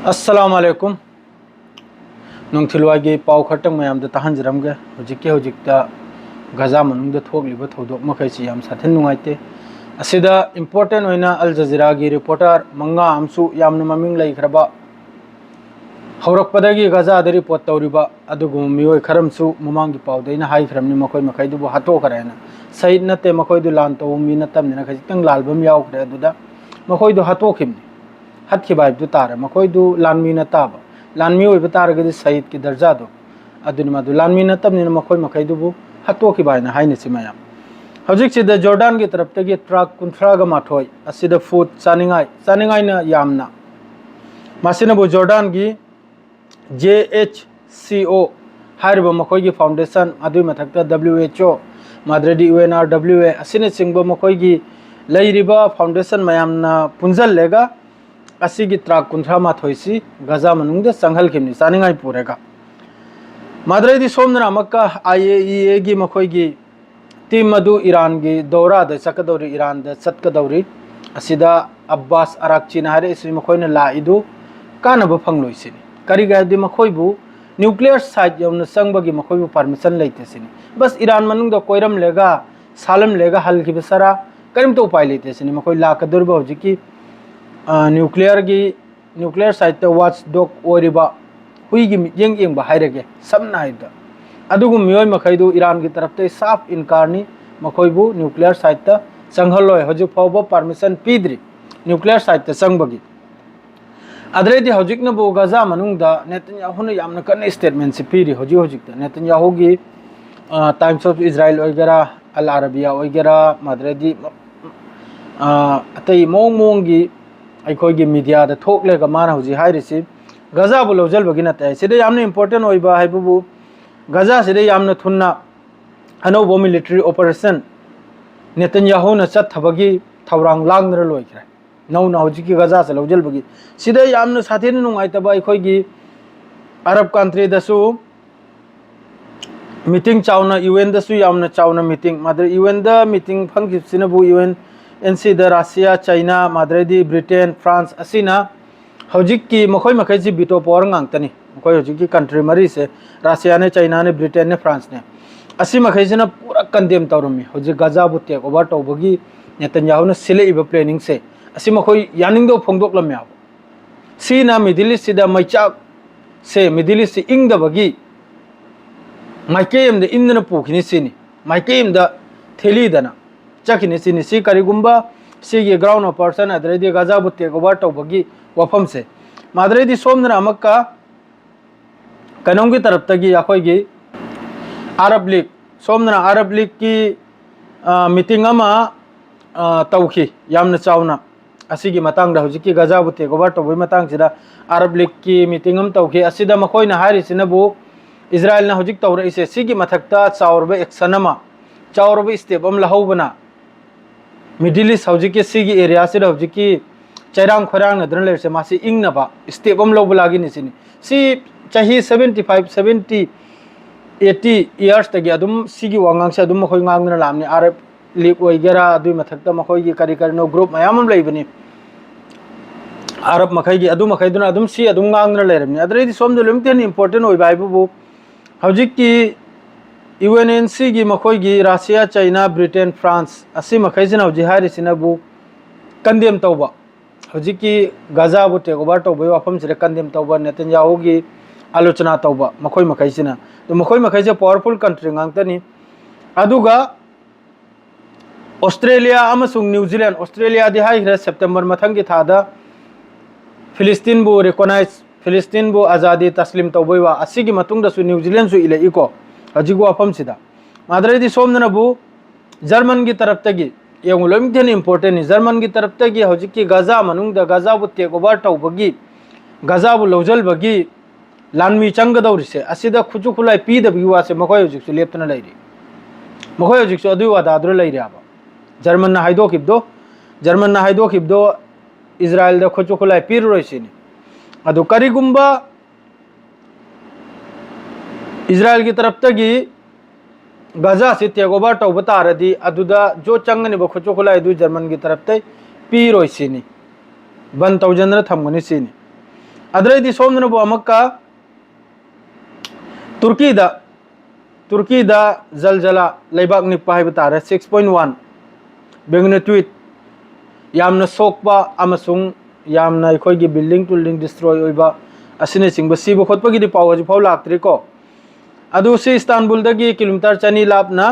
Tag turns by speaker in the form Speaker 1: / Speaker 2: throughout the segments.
Speaker 1: अस्सलामुअलैकुम नुंथिलवागी पाव खटंग मयाम द तहंजरमगे हुजिके हुजिकता गजा मनुंग द थोगलिब थौदोक मखैसि याम साथेन नुंगाइते असिदा इंपोर्टेंट होइना अल जजीरा गी रिपोर्टर मंगा आमसु यामन ममिंग लैखरबा हौरकपदगी गजा द रिपोर्ट तौरिबा अदुगु मियोय खरमसु ममांगी पावदैना हाइखरमनि मखोय मखैदुबु हतोखरेना सही नते मखोयदु लान तो मी नतमनिना खजितंग लालबम यावखरे अदुदा मखोयदु हतोखिमनि हत्खिबाइबदु तारे मखोयदु लानमी नताबा लानमी ओइबा तारगदि सईद की दर्जा दो अदुनि मदु लानमी नतमनिना मखोय मखैदुबु हतोखिबाइना हाइनसि मयाम हजिकसिदा जॉर्डन की तरफतगी ट्रक 38 असिदा फूड चानिंगाइना यामना मासिनबु जॉर्डन की JHCO हारिबा मखोयगी फाउंडेशन अदुइ मथक्ता WHO माद्रेदी UNRWA असिने सिंगबा मखोयगी लैरिबा फाउंडेशन मयामना पुंजल लेगा असिगी ट्रक 38 गजा मनुंगदे संघलखिमनि चानिंगाइ पुरेगा माद्रेदी सोमना मक्का IAEA गी मखोयगी टीम मधु ईरान की दौरा द सकदौरी ईरान द चतकदौरी असिदा अब्बास अराक्ची नारे इसी मखोयने लाइदु कानब फंगलोइसिनी करिगादि मखोयबु न्यूक्लियर साइट यौन संगबगी मखोयबु परमिशन लैतेसिनी बस ईरान मनुंग द कोइरम लेगा सालम लेगा हलखि बसरा करिम तो उपाय लैतेसिनी मखोय लाकदुरबा होजिकी न्यूक्लियर साइट वाच डॉग ओरिबा हुईगी येंग येंग हाइरगे सबना हाइदा अदुगु मियोय मखैदु ईरान की तरफ ते साफ इनकारनी मखोयबु न्यूक्लियर साइट संघलोय हजु फावबो परमिशन पीद्री न्यूक्लियर साइट संगबगी अदरेदी हजिकनबु गजा मनुंगदा नेतन्याहुन यामना कन स्टेटमेंट से पीरी हजिकता नेतन्याहुगी टाइम्स ऑफ इजराइल ओइगरा अल अरबिया ओइगरा मदरेदी अतई मोंगी अखोगी मीडिया द थोकलेगा माना हजि हाइरिसि गजाबु लौजलबगी नते सिदे यामना इंपोर्टेंट ओइबा हाइबुबु गजा सिदे यामना थुन्ना अनौबो मिलिटरी ऑपरेशन नेतन्याहुना चथबगी थौरांग लांगनर लोइखरे नौना हजिकी गजा से लौजलबगी सिदे यामना साथेन नुंगाइतबा अखोगी अरब कंट्री दसु मीटिंग चावना UN दसु यामना चावना मीटिंग मादर UN द मीटिंग फंगिसिनबु UNC द रशिया चाइना माद्रेदी ब्रिटेन फ्रांस असिना हजिकी मखोय मखैजी बिटो पावर गांगतनी मखोय हजिकी कंट्री मरी से रशिया ने चाइना ने ब्रिटेन ने फ्रांस ने असि मखैजना पूरा कंडेम तौरमी हजि गजा बुटेक ओवर तौबगी नेतन्याहुना सिलेइबा प्लानिंग से असि मखोय यानिंगदो फोंदोकलम याब सीना मिडिल ईस्ट सिदा मैचाक से मिडिल ईस्ट इंगदबगी माइकेम द इंदना पुखिनि सिनी माइकेम द थेलीदना चखिनि सिनी सी करिगुंबा सिगी ग्राउंड ऑपरेशन अदरेदी गजा बुटेक ओवर तौबगी वफम से माद्रेदी सोमना अमक्का कनों की तरफ तगी अखोगी अरब लीग सोमना अरब लीग की मीटिंग अमा तौखी यामना चावना असिगी मतांगदा हुजिकी गजा बुटेक ओवर तौबई मतांगसिदा अरब लीग की मीटिंग अम तौखी असिदा मखोयना हारिसिनबु इजराइल ना हुजिक तौरइसे सिगी मथक्ता चावरबे एक्शन अमा चावरबे स्टेप अम लहौबना मिडिल ईस्ट हुजिकी सिगी एरिया सिदा हुजिकी चैरांग खरांग नदरन लेरसे मासी इंगनबा स्टेप अम लौब लागिनि सिनी सी चाही 75 70 80 इयर्स तगी अदुम सिगी वांगांग से अदुम मखोय गांगना लामनि अरब लीग ओइगेरा अदुइ मथक्ता मखोयगी करिकरनो ग्रुप मयामम लैबनि अरब मखैगी अदुम मखैदुना अदुम सी अदुम गांगना लेरमनि अदरेदी सोमदो लिमिटेड इंपोर्टेंट ओइबा हाइबुबु हजिकी UNNC की मखोयगी रशिया चाइना ब्रिटेन फ्रांस असि मखैजना हजि हारिसिनबु कंडेम तौबा हजिकी गजा बुटेक ओवर तौबई वाफम से कंडेम तौबा नेतन्याहुगी आलोचना तौबा मखोय मखैसिना तो मखोय मखैसे पावरफुल कंट्री गांगतनी अदुगा ऑस्ट्रेलिया अमसुंग न्यूजीलैंड ऑस्ट्रेलिया दि हाइग्रे सेप्टेम्बर मथंगी थादा फिलिस्तीन बु रिकॉग्नाइज फिलिस्तीन बु आजादी तस्लीम तौबईवा असिगी मतुंगदसु न्यूजीलैंड सु इले इको हजिगु वाफम सिदा माद्रेदी सोमनबु जर्मन की तरफ तगी येंगु लोमिथेन इंपोर्टेंट जर्मन की तरफ तगी हजिकी गजा मनुंगदा गजा बु टेक ओवर तौबगी गजा बु लौजलबगी लानमी चंगदौरिसे असिदा खुचु खुलाई पीदबगी वासे मखोय हजिकसु लेप्तना लैरी मखोय हजिकसु अदुइ वादाद्र लैरियाबा जर्मन ना हाइदोखिबदो इजराइल द खुचु खुलाई पीररोइसिनी अदु करिगुंबा इजराइल की तरफ तगी गजा से टेक ओवर तौब तारदी अदुदा जो चंगनी खुचु खुलाई जर्मन की तरफ ते पीरोइसिनी बन तौजनर थमगनी सिनी अदरैदी सोमनबु अमक्का तुर्की दा जलजला लेबाक निप्पा हाइब तारे 6.1 मैग्नीट्यूड यामना सोकबा अमसुंग यामना अखोइगी बिल्डिंग टुल्डिंग डिस्ट्रॉय ओइबा असिने चिंग बसीबो खोटपगी दि पाव हजिफाव लाक्ट्रिको अदु से इस्तांबुल दगी किलोमीटर 2 लापना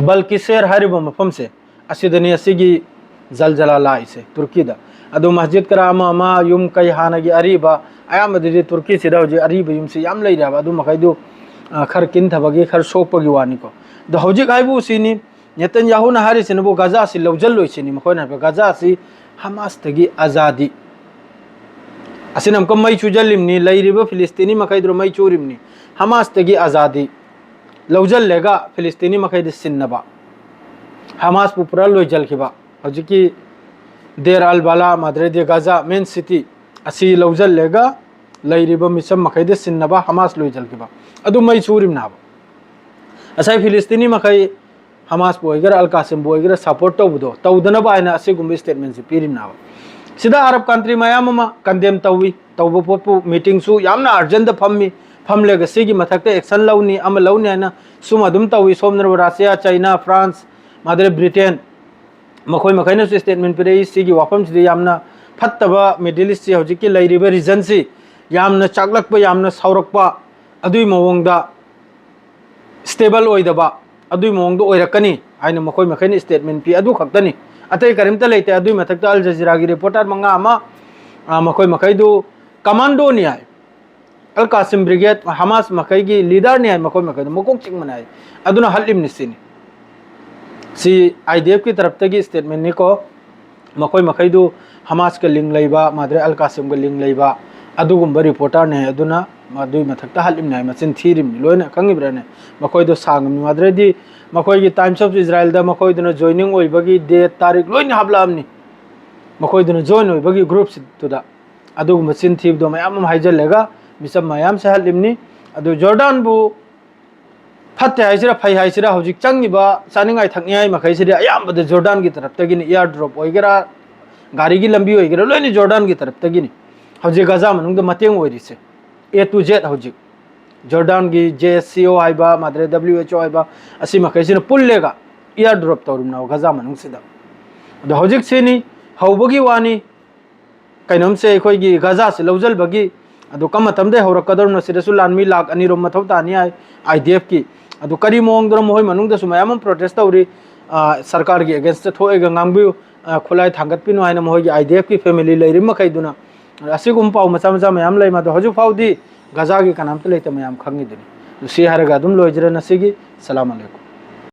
Speaker 1: बल्किसेर हरिबो मफम से असिदनी असिगी जलजला लाइसे तुर्की दा अदु मस्जिद करामा मा युम कई हानगी अरीबा आयामदि तुर्की सिदा होजे अरीबा युम से याम लैराबा अदु मखैदु खर किन थबगी खर सोकपगी वानिको द होजिक आइबु सिनी नेतन्याहु ना हारि सिनबो गाजा सि लौजल लोइसिनी मखोना गाजा सि हमास तगी आजादी असिनम कम मई चुजलिमनी लैरिबा फिलिस्तीनी मखैद्रो मई चुरिमनी हमास तगी आजादी लौजल लेगा फिलिस्तीनी मखैद सिन्नबा हमास पुपुरा लोइजल खिबा हजिकी देर अल बाला माद्रेदे गाजा मेन सिटी असी लौजल लेगा लैरिबा मिसम मखैद सिन्नबा हमास लोइजल खिबा अदु मई चुरिम नाबा असै फिलिस्तीनी मखै हमास बोइगर अल कासिम बोइगर सपोर्ट तौबदो तौदनबा आइना असी गुम्बी स्टेटमेंट से पिरिम नाबा सिदा अरब कंट्री मयाम मा कंडेम तौवी तौबो पोपु मीटिंग सु यामना अर्जेंट फम्मी फमलेगा सिगी मथक्ते एक्शन लौनी अम लौनी आइना सुम अदुम तौवी सोमनर रशिया चाइना फ्रांस मादरे ब्रिटेन मखोय मखैना सु स्टेटमेंट पिरे सिगी वाफम सिदि यामना फत्तबा मिडिल ईस्ट हौजिकी लैरिबा रीजन सि यामना चाकलकपा यामना सावरकपा अदुई मवंगदा स्टेबल ओइदबा अदुई मवंगदा ओइरकनी आइना मखोय मखैना स्टेटमेंट पि अदु खक्तनी अतै करिमता लेते अदुई मथक्ता अल जजीरा गी रिपोर्टर मंगा अमा मखोय मखैदु कमांडो नि आइ अल कासिम ब्रिगेड हमास मखैगी लीडर नि आइ मखोय मखैदु मकोक चिंग मनाइ अदुना हलिम निसिनी सी आईडीएफ की तरफ तगी स्टेटमेंट निको मखोय मखैदु हमास के लिंक लैबा माद्रे अल कासिम के लिंक लैबा अदुगुम्बा रिपोर्टर ने अदुना मदुई मथक्ता हलिम नाइ मचिन थीरिम लोइना खंगिब्राने मखोयदु सांगम माद्रेदी मखोयगी टाइम्स ऑफ इजराइल दा मखोयदुना जॉइनिंग ओइबगी डेट तारीख लोइना हाबलामनी मखोयदुना जॉइन ओइबगी ग्रुप सितुदा अदुगुम्बा चिन थीबदो मयाम हाइजलेगा मिसम मयाम से हलिमनी अदु जॉर्डन बु फत्ते हाइसिरा फै हाइसिरा हौजिक चंगिबा चानिंगाइ थकनियाइ मखैसिरि अयामबद जॉर्डन की तरफ तगिनी एयर ड्रॉप ओइगरा गाड़ी की लंबी ओइगरा लोइनी जॉर्डन की तरफ तगिनी हौजिक गाजा मनुंग मतेंग ओइरिसे ए टू जेड हौजिक जॉर्डन की JSCO हाइबा माद्रे WHO हाइबा असि मखैसिना पुल्लेगा एयर ड्रॉप तौरुमना गाजा मनुंग सिदा द हौजिक सिनी हौबगी वानी कैनोम से अखोइगी गाजा से लौजल बगी अदु कम मतमदे हौरकदरनो सिदसु लानमी लाख अनि रोम मथौ तानी IDF की अदु करी मोंगदर मोय मनुंग दसु मयाम प्रोटेस्ट तौरी सरकार की अगेंस्ट थोएगा ngambu खुलाई थांगतपिनो हाइना मोयगी IDF की फैमिली लैरिम मखैदुना असिगुम पाउ मचा मचा मयाम लै मादो हजु फाउदी गजा की कनाम त लैते मयाम खंगी दुनी सि हारगा दुम लोइजरे नसिगी सलाम अलैकुम।